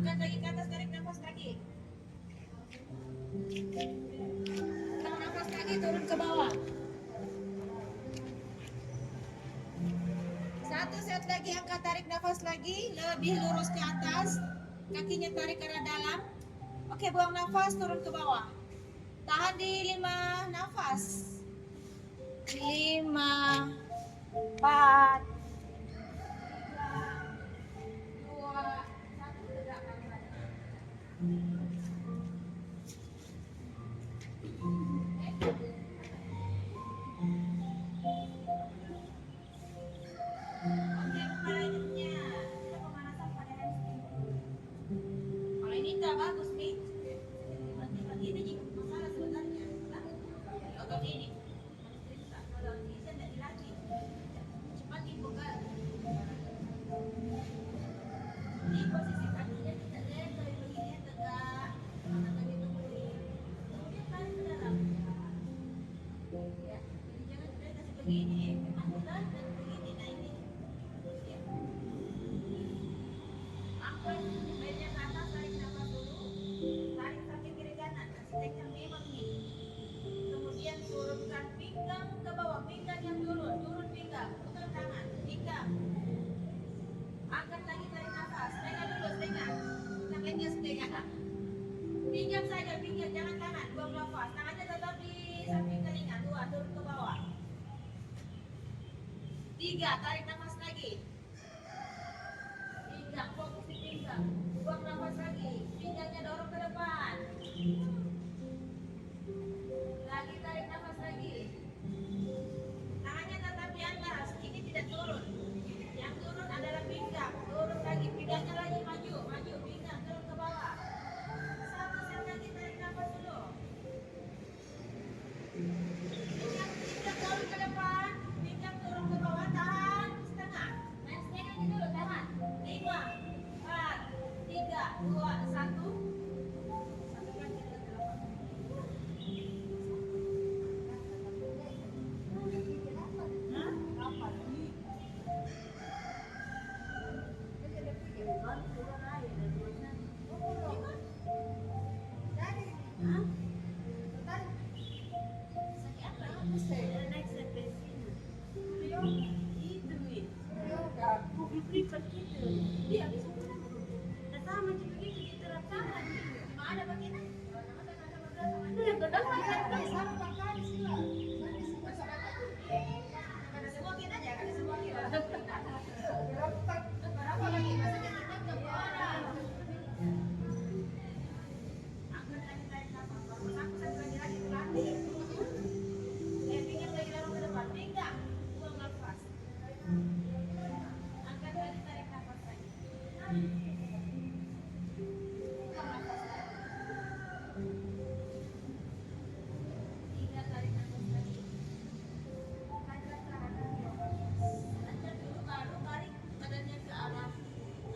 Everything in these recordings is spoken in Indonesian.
Angkat lagi ke atas, tarik nafas lagi. Tarik nafas lagi, turun ke bawah. Satu set lagi, angkat, tarik nafas lagi, lebih lurus ke atas. Kakinya tarik ke arah dalam. Oke, buang nafas, turun ke bawah. Tahan di 5 nafas. 5, 4, 2, 1, tegakkan badan. Oke, pemanasannya. Kita pemanasan pada hamstring. Kalau ini tak bagus nih. Ini juga masalah sebenarnya. Otot ini. Kalau bisa tidak dilatih. Cepat dipegang. Di posisi kakinya tidak lek, dari begini tegak. Angkat lagi ke bawah. Kemudian tarik ke dalam. Ya, jadi jangan sudah kasih begini. Angkat dan begini. Nah ini. Ya. Angkat badannya ke atas, tarik nafas dulu. Tarik kaki kiri kanan, kasih tekan memang nih. Kemudian turunkan pinggang ke bawah, pinggang yang turun pinggang, putar tangan, pinggang. Angkat lagi, tarik nafas, setengah dulu, setengah. Tangannya setengah. Pinggang saja, pinggang, jangan tangan, buang nafas. Tangannya tetap di samping telinga, 2, turun ke bawah. 3, tarik nafas lagi. Pinggang, fokus di pinggang. Buang nafas lagi, pinggangnya dorong ke depan. Lagi tarik nafas lagi. Tangannya tetap di atas, ini tidak turun. Yang turun adalah pinggang. Turun lagi, pinggangnya lagi maju, maju, pinggang turun ke bawah. Satu set lagi, tarik nafas dulu. Pinggang turun ke depan, pinggang turun ke bawah, tahan setengah. Main setengahnya dulu, tahan. 5, 4, 3, 2, 1. Satu kaki ke depan. Angkat lagi, tarik nafas lagi. Buang nafas lagi. 3, tarik nafas lagi. Angkat dulu, baru tarik badannya ke arah.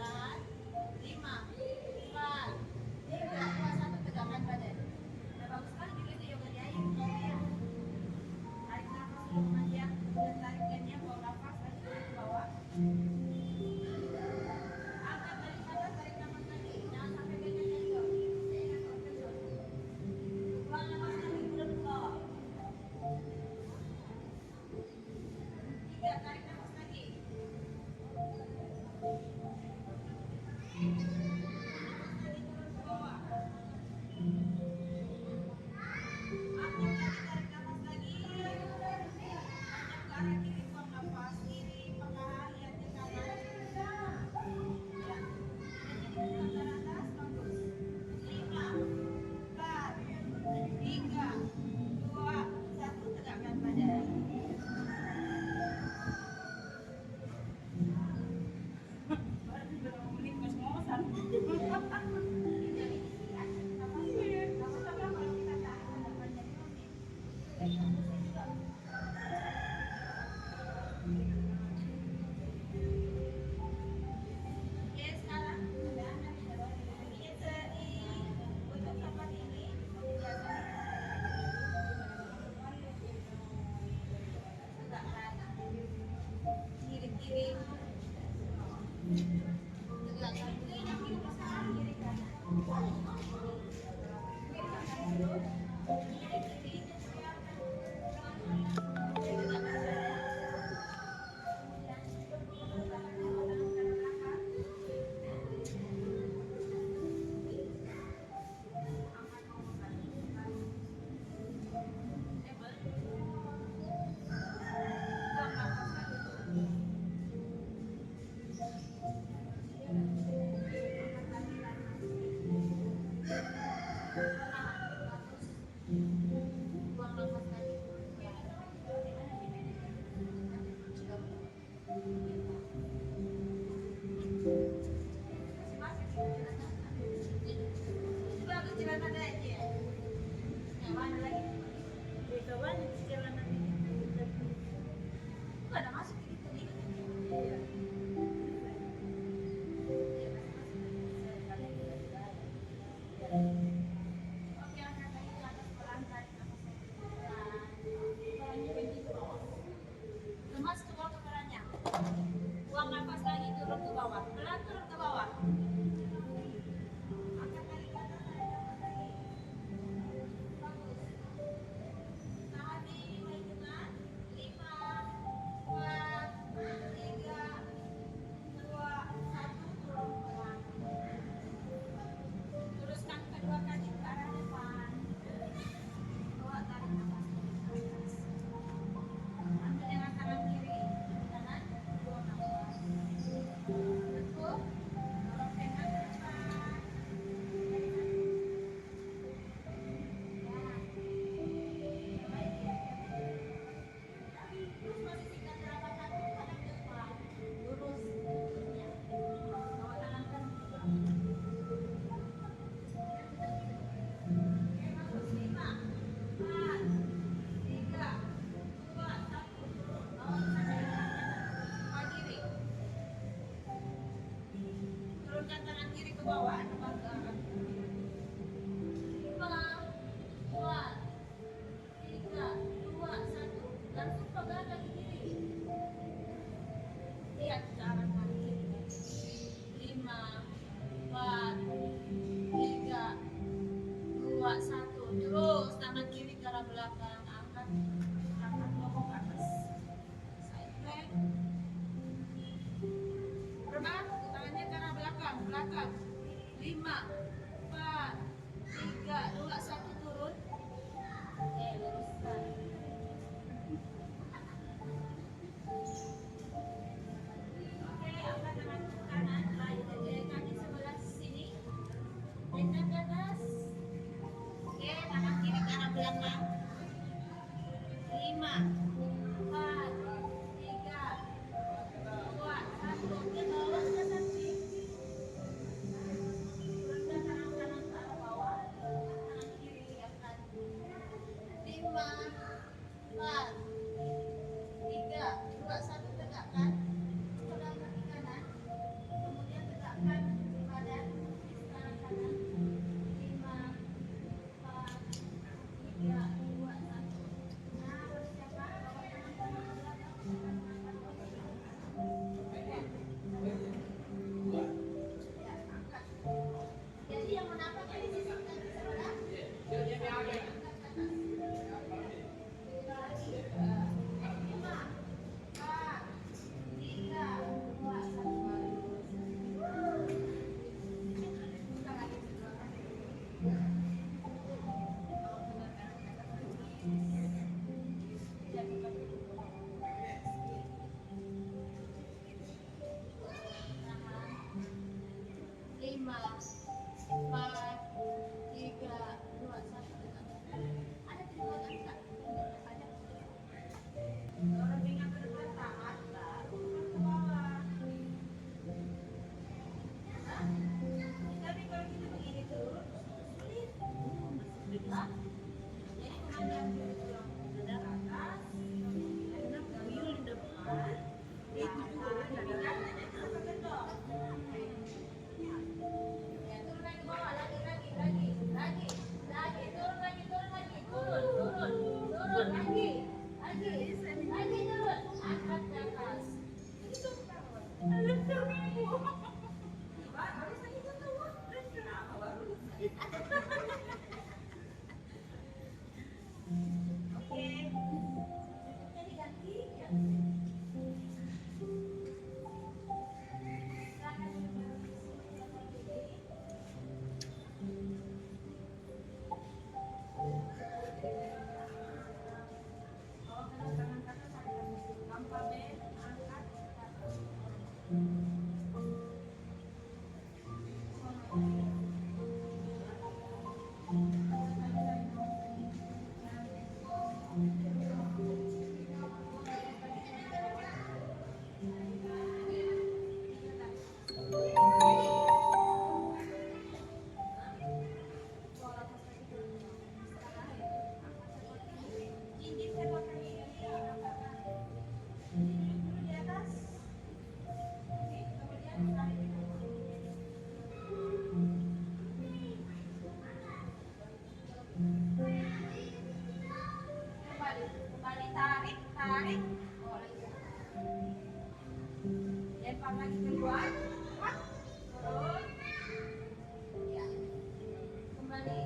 Tahan. 5, 4, 3, 2, 1, tegakkan badan. Udah bagus sekali juga itu yoga di air. Tarik nafas dulu panjang, kemudian tarik badannya, buang nafas lagi turun ke bawah. Angkat dari atas, tarik nafas lagi. Jangan sampai badannya jauh. Saya ingat orgasme. Buang nafas lagi, turun ke bawah. 3, tarik nafas lagi. Nafas lagi, turun ke bawah. Angkat lagi, tarik nafas lagi. Panjang ke arah kiri, buang nafas kiri, perlahan lihat ke kanan. Ya. Jadi ke atas, bagus. 5, 4, 3, 2, 1, tegakkan badan. Baru berapa menit ngos-ngosan. Oke, sekarang ini untuk tempat ini tegakkan kiri-kiri, tegakkan kiri kanan. Lemas ke bawah kepalanya. Buang nafas lagi, turun ke bawah. Pelan turun ke bawah. Angkat lagi ke atas, tarik nafas lagi. Bagus. Tahan di hitungan. 5, 4, 3, 2, 1. Turun pelan. Teruskan kedua kaki ke arah depan. Bawa tarik nafas ke atas. Ambil dengan tangan kiri, kanan, buang nafas. Tekuk, dorong pegang ke depan. Terus posisikan telapak kaki hadap depan, lurus lututnya. Bawa tangan ke Oke, bagus. 5, 4, 3, 2, 1. Turun. Bawa sampai kaki kiri. Turunkan tangan kiri ke bawah, depan ke arah. 5, 4, 3, 2, 1. Langsung pegang kaki kiri. Lihat ke arah kaki. 5, 4, 3, 2, 1. Terus tangan kiri ke arah belakang. Angkat bokong ke atas. Side plank. Terbang, tangannya ke arah belakang. Belakang. 5, 4, 3, 2, 1. Turun. Oke, luruskan. Oke, angkat tangan kanan, kaki sebelah sini. Tendang ke atas. Oke, tangan kiri ke arah belakang. 5, 4, 3, 2, 1. Ke bawah ke kaki. Turunkan tangan Lempar lagi keluar. Turun. Ya. Kembali.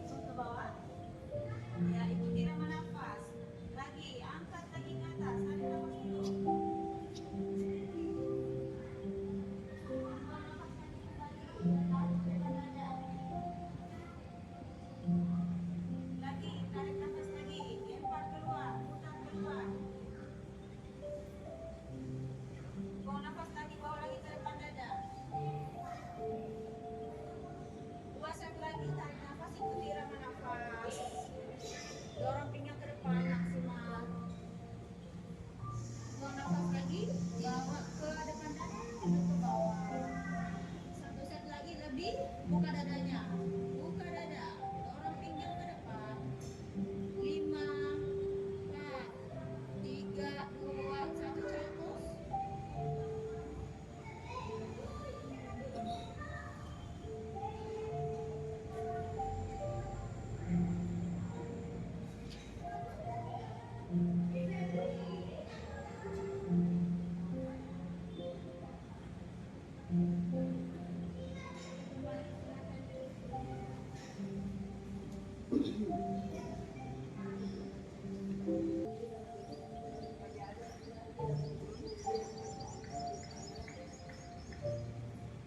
Ikut ke bawah. Ya, ikuti irama nafas. Lagi, angkat lagi ke atas. Tarik nafas dulu. Lagi, tarik nafas lagi. Lempar keluar, putar keluar. Buang nafas lagi, bawa lagi ke depan dada. 2 set lagi, tarik nafas, ikuti irama nafas. Dorong pinggang ke depan maksimal. Buang nafas lagi, bawa ke depan dada, duduk ke bawah. 1 set lagi lebih, buka dadanya. Buka dada, dorong pinggang ke depan. 5, 4, 3, 2, 1, 100.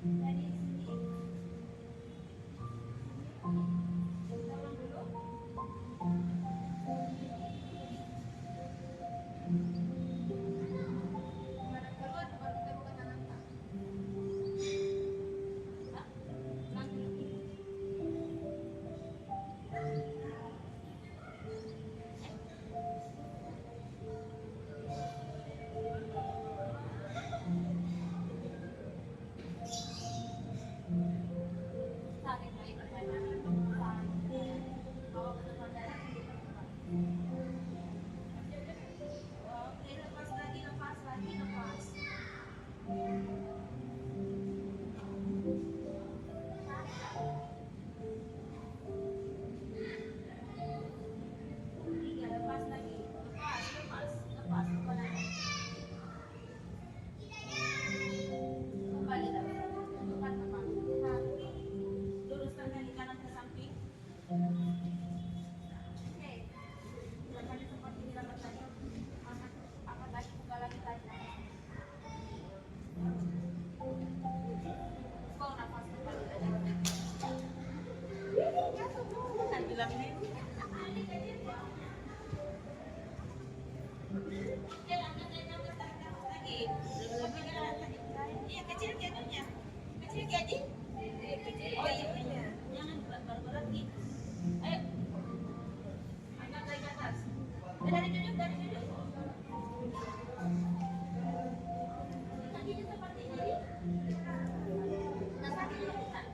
Dari sini. Dorong dulu. Badan keluar, baru kita buka tangan tak. Hah? Pelan dulu. Tarik lagi ke kanan. Bawa ke depan dada, duduk ke depan. Oke, lepas lagi, lepas lagi, lepas. Tiga, lepas lagi. Lepas, lepas, lepas, lepas. Kembali lagi. Depan, depan. Luruskan kaki kanan ke samping. Oke. Gerakannya seperti gerakan tadi. Angkat lagi, buka lagi, tarik nafas. Buang nafas kembali lagi. Kan bilang ini. Kecil, angkat lagi, tarik nafas lagi. Lebih kanan, tarik. Iya, kecil gajinya. Kecil gaji. Kecil gaji. Jangan berat-berat nih. Ayo. Angkat lagi ke atas. Dari duduk, dari duduk. Kakinya seperti ini. Nah, sakit dulu bukan?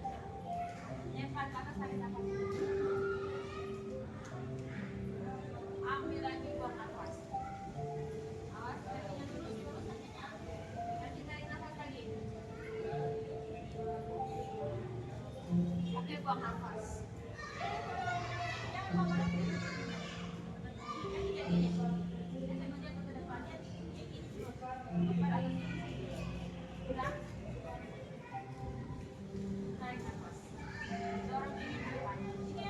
Lempar ke atas, tarik nafas. Ambil lagi, buang nafas. Awas, kakinya lurus, lurus kakinya. Lagi tarik nafas lagi. Oke, buang nafas. Jangan lama lagi. Jadi, saya menjatuh ke depannya. Lempar atas. Ulang. Tarik nafas. Dorong ini ke depan. Ini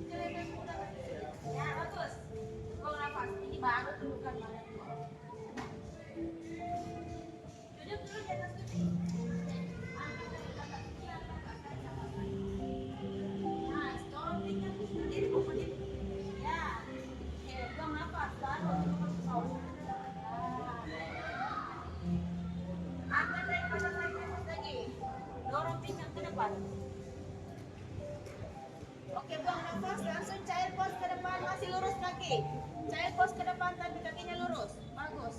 kelihatan mudah kan? Ya, bagus. Buang nafas. Ini baru tunjukkan badan. Duduk dulu di atas kursi. Angkat dari belakang sini, angkat tarik nafas lagi. Nice. Dorong pinggang berdiri, berdiri. Ya. Oke, buang nafas. Baru turun ke bawah. Angkat dari atas, tarik nafas lagi. Dorong pinggang ke depan. Oke, buang nafas, langsung child pose ke depan, masih lurus kaki. Child pose ke depan, tapi kakinya lurus. Bagus.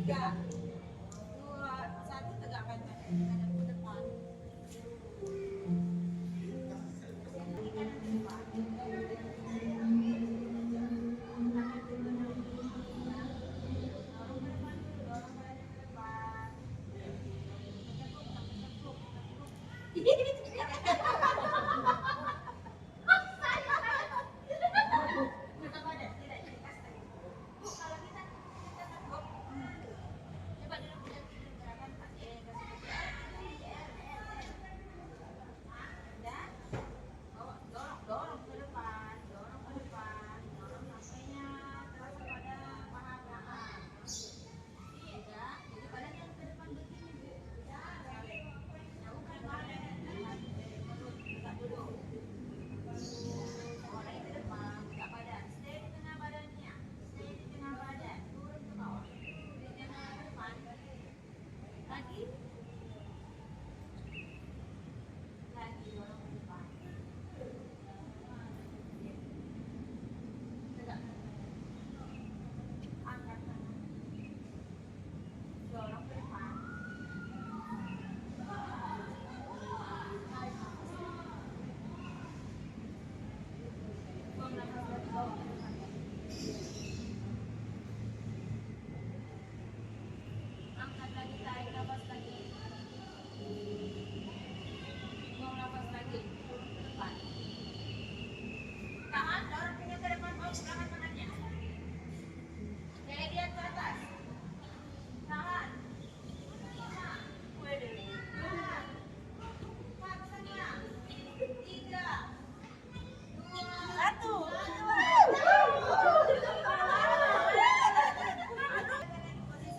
tiga, dua, satu, tegakkan badan, kanan ke depan, kaki kanan ke depan, kanan ke depan, dorong ke depan dulu, dorong badannya ke depan, tekuk, putar badan, tidak dikasih lagi. Bu, kalau kita tekuk, coba dulu kita gerakan pakai dan dorong, dorong ke depan, dorong ke depan, dorong sampainya terasa pada paha belakang. Tiga, jadi badannya ke depan begini bu. Jauhkan badan dari perut, tegak dulu. Mulai ke depan, buka badan, stay di tengah badannya, stay di tengah badan, turun ke bawah. Jangan ke depan. Lagi, dorong ke depan. Tegak. Angkat tangan, dorong ke depan. Buang nafas dari bawah ke depan. Angkat lagi, tarik nafas lagi. Buang nafas lagi, turun ke depan. Tahan, dorong pinggang ke depan, bawa belakang tangannya. Kayak lihat ke atas. Tahan. 5, waduh, 4, 4,5, 3, 2, 1.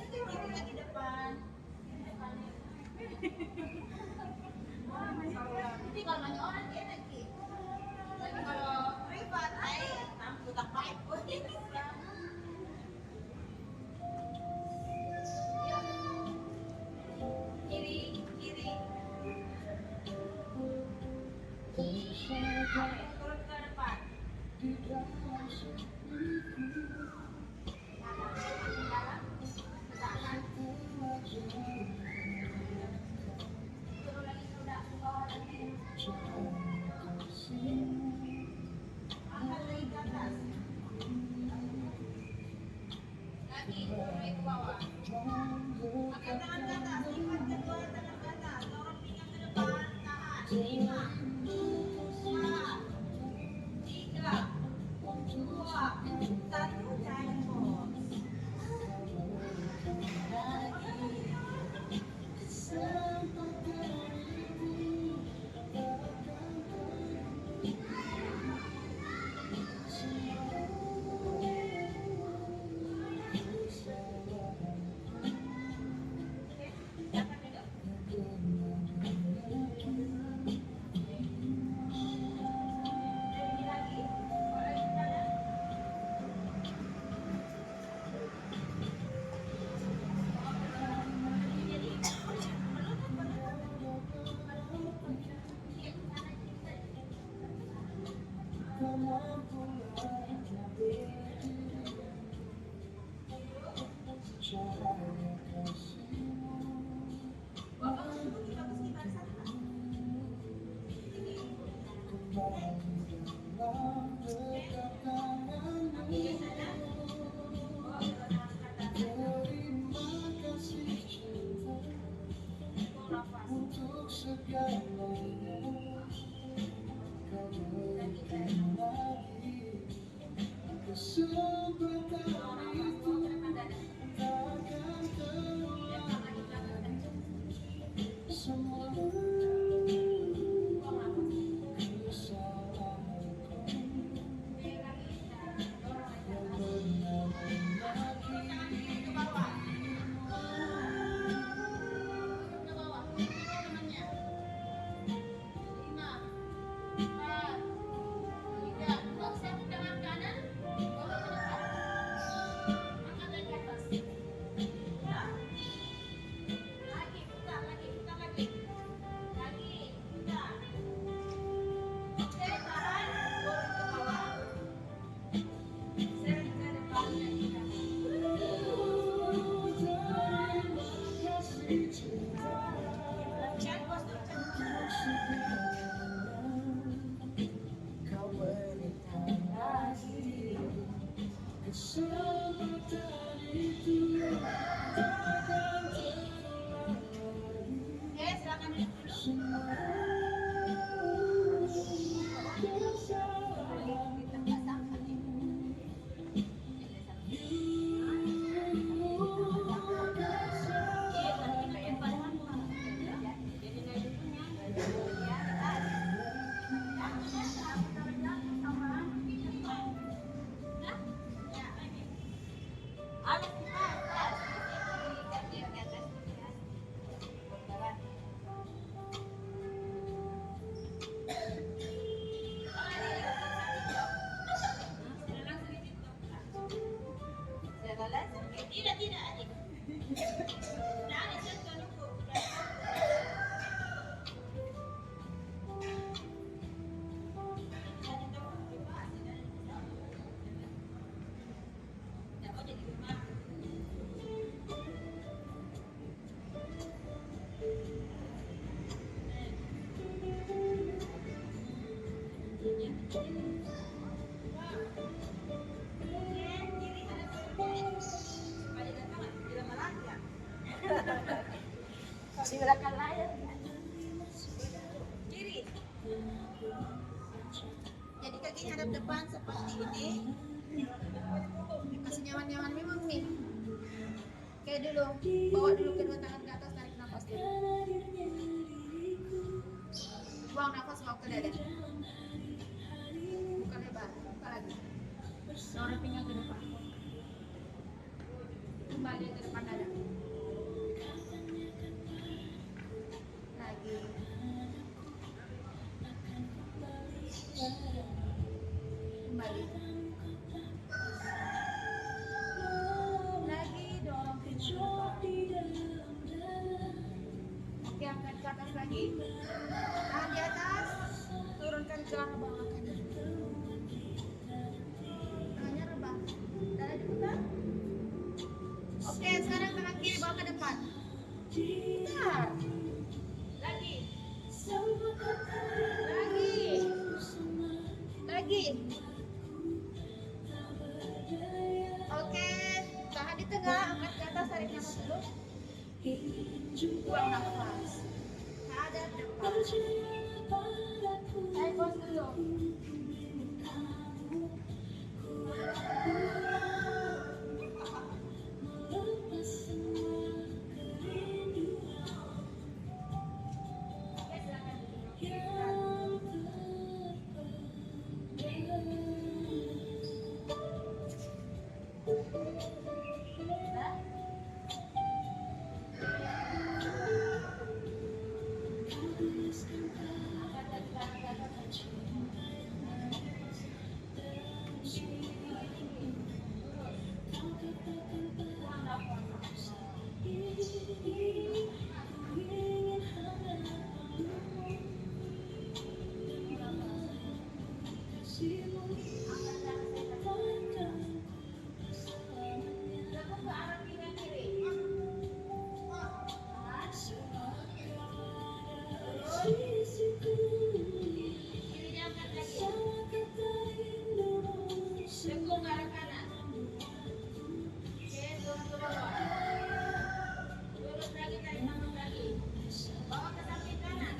Posisi kaki di depan. Ini kalau banyak orang enak sih. Tapi kalau privat, tampil tak baik. Kiri, kiri. Turun ke depan. Dalam, tegakkan. Turun lagi ke bawah lagi. Angkat lagi ke atas. Lagi, naik ke bawah. Angkat tangan ke atas, lipat kedua tangan ke atas. Dorong pinggang ke depan, tahan. 5, 4, 3, 2, 1. Jangan bos. Jangan pegang. di belakang layar. Kiri. Jadi kakinya hadap depan seperti ini. Kasih nyaman-nyaman memang nih. Kayak dulu, bawa dulu kedua tangan ke atas, tarik nafas dulu. Buang nafas mau ke dada. Buka lebar, buka lagi. Dorong pinggang ke depan. Kembali ke depan dada. Lagi. Kembali. Lagi dorong pinggang ke depan. Oke, angkat ke atas lagi. Tahan di atas. Turunkan ke arah bawah kanan. Tangannya rebah. Dada diputar. Oke, sekarang tangan kiri bawa ke depan. Putar. Lagi. Lagi. Oke, tahan di tengah, angkat ke atas, tarik nafas dulu. Buang nafas. Hadap depan. Tarik pos dulu. Lengkung ke arah kanan. Oke, turun ke bawah. Lurus lagi, tarik nafas lagi. Bawa ke samping kanan.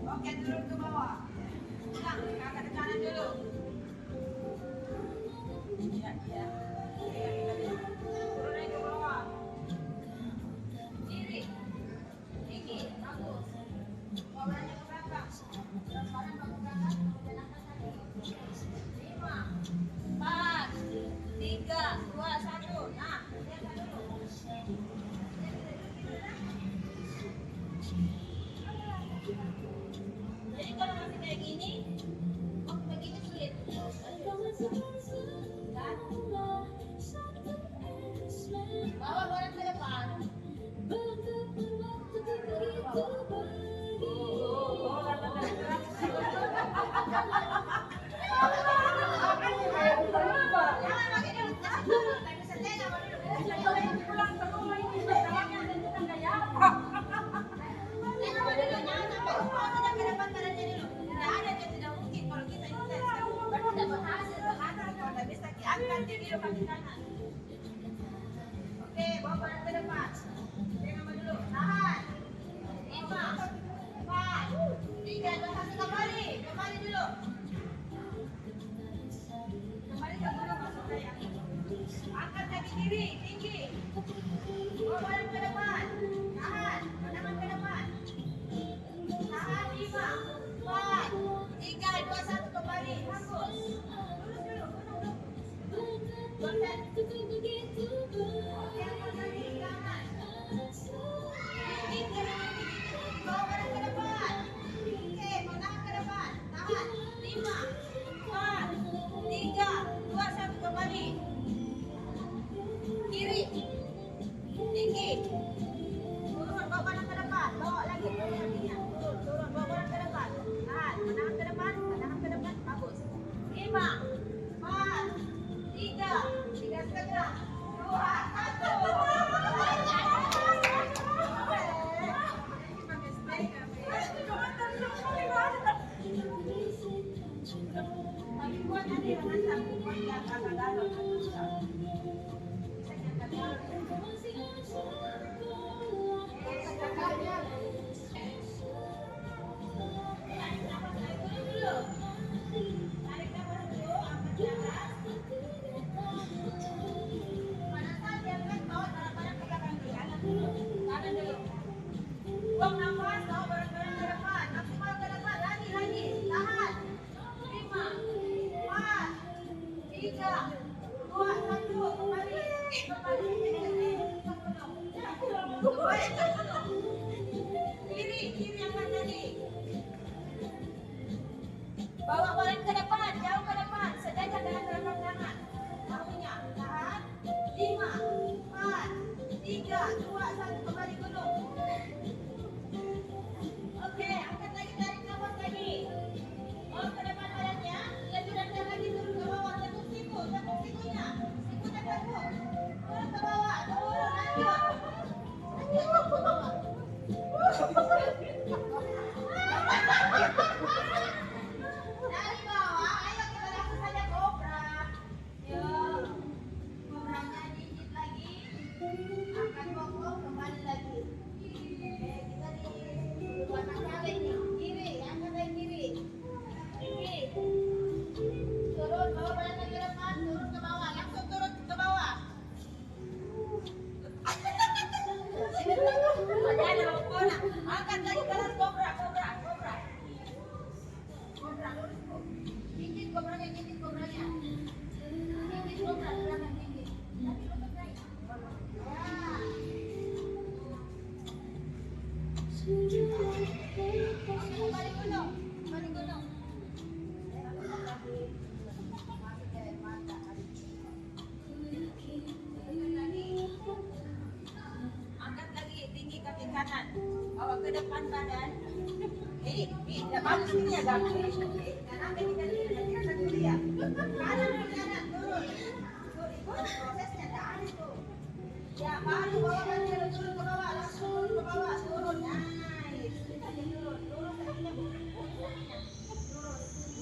Oke, turun ke bawah. Ulang, kakak ke kanan dulu. Iya, iya. Turun lagi ke bawah. Kiri. Tinggi, bagus. Bawaannya ke belakang. Transparan bagus belakang, kemudian angkat kaki. 5, 4, 3, 2, 1. Nah, lihat dulu. Jadi kalau masih kayak gini, begini sulit. Kan? Bawa barang ke depan. Oh, Biru kaki kanan. Oke, bawa badan ke depan. Pegang dulu. Tahan. 5, 4, 3, 2, 1, kembali. Kembali dulu. Kembali ke gunung masuk saya. Angkat kaki kiri, tinggi. Bawa badan ke depan. Tahan. Pandangan ke depan. Tahan 5, 4, 3, 2, 1, kembali. Hapus. Lurus dulu, gunung. Goncang. Oke, angkat kaki kanan. Tinggi, bawa badan ke depan. Oke, pandangan ke depan. Tahan. 5, 4, 3, 2, 1, kembali. Kiri. Tinggi. Turun, bawa badan ke depan. Bawa lagi, turun kakinya. Turun, bawa badan ke depan. Tahan, pandangan ke depan. Pandangan ke depan, bagus. 5, 4, 3, 3,5, 2, 1. Buang nafas, bawa badan ke depan. Maksimal ke depan, lagi. Tahan. 5, 4, 3, 2, 1, kembali. Kiri angkat tadi. Bawa badan ke depan, jauh ke depan. Sejajar dengan telapak tangan. Bahunya, tahan. 5, 4, 3, 2, 1, kembali gunung. Oke, angkat lagi, tarik nafas lagi. Bawa ke depan badannya, lebih rendah lagi, turun ke bawah. Tekuk sikunya. Siku tekuk. Turun ke bawah, turun, lanjut. Lanjut ke bawah. Dari bawah, ayo kita langsung saja kobra. Yuk, kobranya dikit lagi. Angkat bokong, kembali lagi. Oke, kita di warna cabai nih. Kiri, angkat lagi kiri. Kiri. Turun, bawa badan ke depan, turun ke bawah. Langsung turun ke bawah. Angkat lagi kanan, kobra. Kobra, lurus kok. Gigit kobranya. Gigit kobra, belakang gigit. Tapi lutut naik. Ya. Kembali gunung. Masuk ke mata. Angkat lagi, tinggi kaki kanan. Bawa ke depan badan. Tidak bagus ini ya, kanan dulu ya. Kanan, turun. Ikut prosesnya, tahan itu. Ya, baru bawa badan turun ke bawah, langsung turun ke bawah, turun. Nice. Turun kakinya. Turun.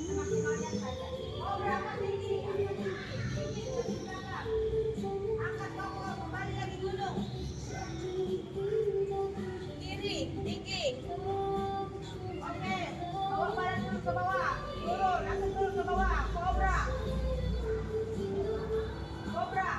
Semaksimalnya saja. Berapa tinggi? Angkat bawah, kembali lagi gunung. Kiri, tinggi. Oke, bawa badan turun ke bawah. Turun, langsung turun ke bawah. Kobra. Kobra.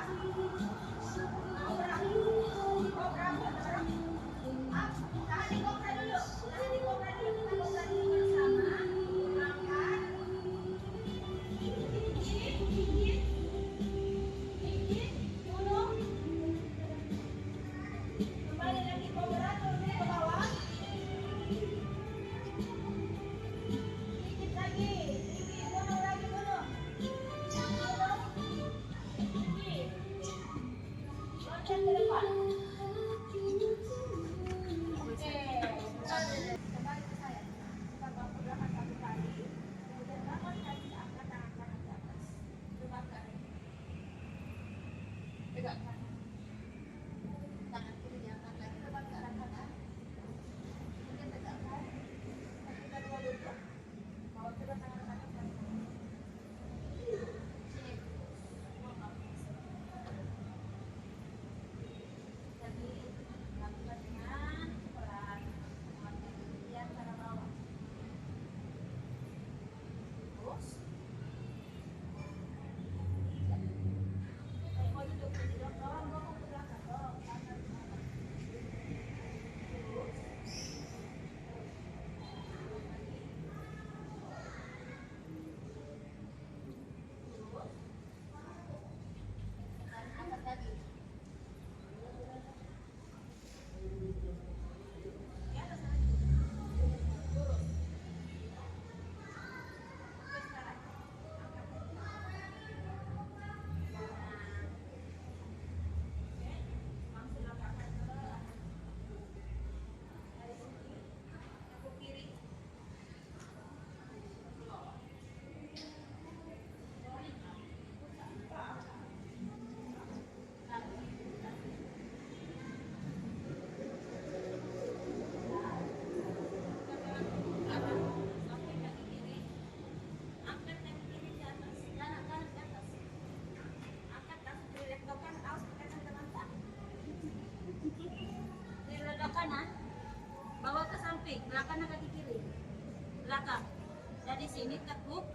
di sini tekuk,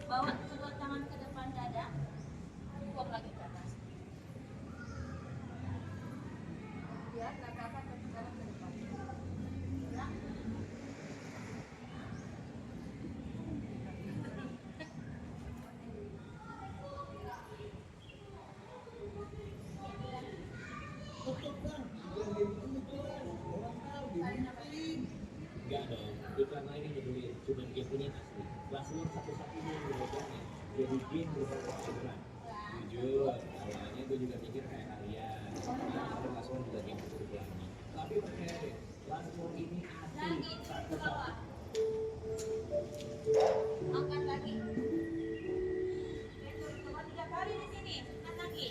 bawa kedua tangan ke depan dada, buang lagi ke atas. Biar nggak ke atas, tapi sekarang ke depan. Ulang. Enggak dong, iklan lain yang nyebelin, cuma game ini asli. Langsung satu-satunya yang berlebihan. Jadi game berbeda sebelah. Jujur, awalnya gue juga mikir kayak kalian. Ya, ada langsung juga game berbeda lagi. Tapi oke, langsung ini asli. Lagi ke bawah. Angkat lagi. Turun ke bawah 3 kali di sini. Angkat lagi.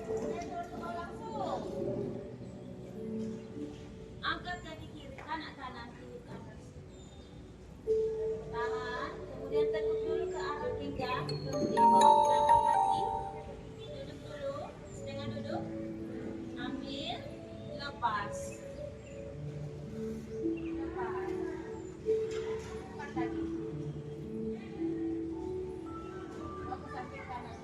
Turun ke bawah langsung. Angkat kaki kiri, kanan kiri ke atas. Tahan, kemudian tekuk dulu ke arah pinggang, kemudian bawa ke belakang kaki. Duduk dulu, setengah duduk. Ambil, lepas. Lepas. Angkat lagi. Bawa ke samping kanan.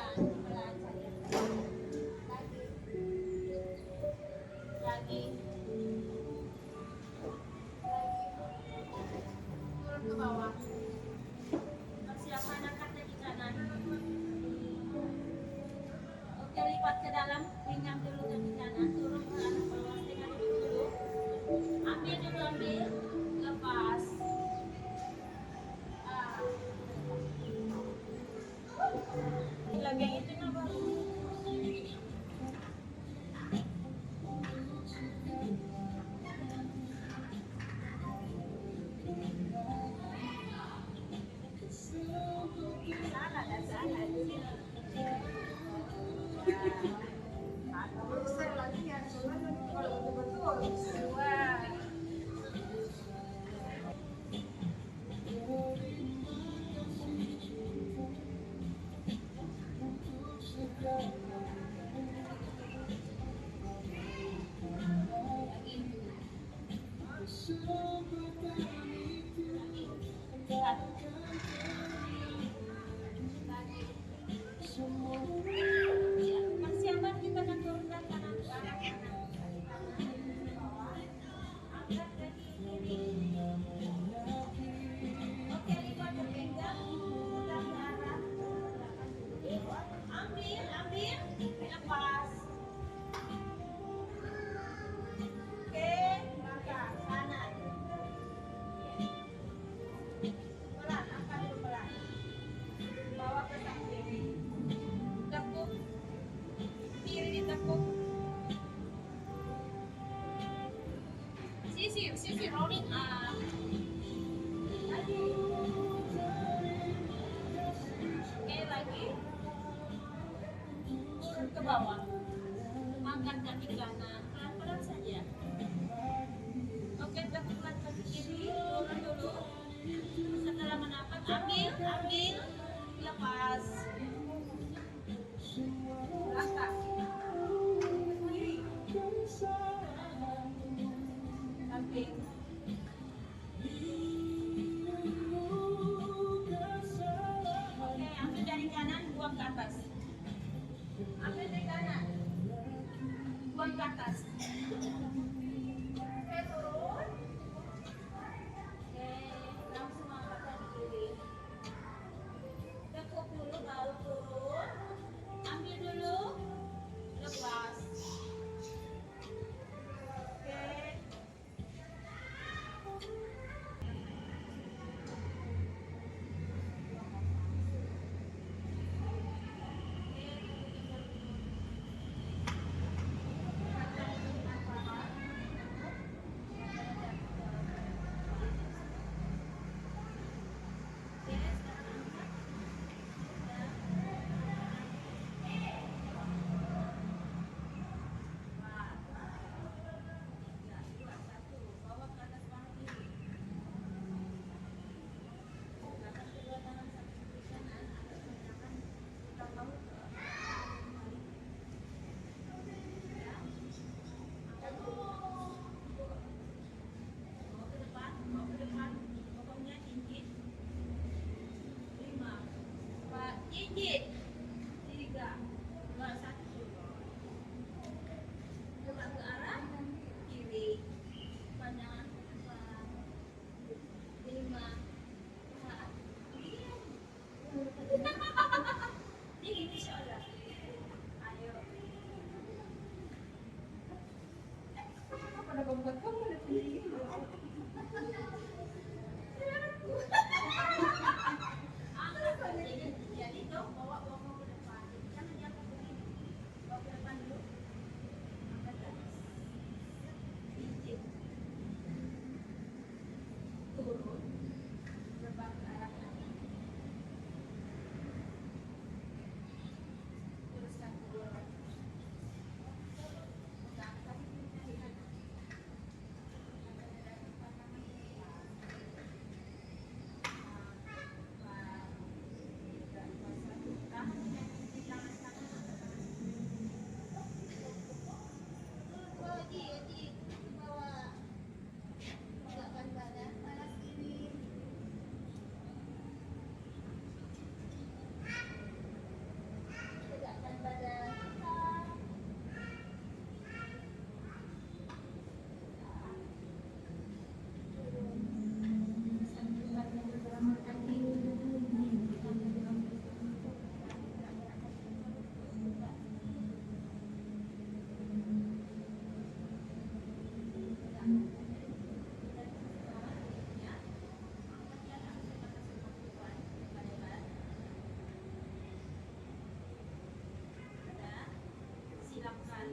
Pelan saja. Lagi. Turun ke bawah. Persiapan angkat kaki kanan. Oke, lipat ke dalam, pinggang dulu kaki kanan, turun ke arah bawah, setengah duduk dulu. Ambil dulu, ambil, lepas. Lagi yang itu nama. Salah dan salah di sini. Besar lagi ya, soalnya kalau betul-betul. Wah. Persiapan kita akan turunkan kanan ke arah kanan. Angkat kaki kiri. Oke, lipat ke pinggang, putar ke arah belakang dulu. Ambil, lepas. Oke, langkah kanan. Pelan, angkat dulu pelan. Bawa ke samping. Tekuk. Kiri ditekuk. Sisi rolling up. Lagi. Oke, lagi. Turun ke bawah. Angkat kaki kanan. Pelan-pelan saja. Oke, tekuk kaki kiri. Turun dulu. Setelah menapak, ambil, lepas. Langkah. Kiri. Samping. Oke, ambil dari kanan, buang ke atas. Ambil dari kanan. Buang ke atas. Oke, turun. Oke, langsung angkat kaki kiri. Tekuk dulu, baru turun. Ambil dulu, lepas. Oke. Sedikit. Tiga. Dua, satu. Gerak ke arah kiri. Pandangan ke depan. 5, 4, 3. Ini insyaallah. Ayo. Pada kompak kamu udah sendiri. Jadi dong bawa ke depan. Jangan jatuh begini. Bawa ke depan dulu. Angkat ke atas. Pijit. Turun. Terbang ke arah kanan. Teruskan kedua kaki. Pegang kaki kiri kanan. Silakan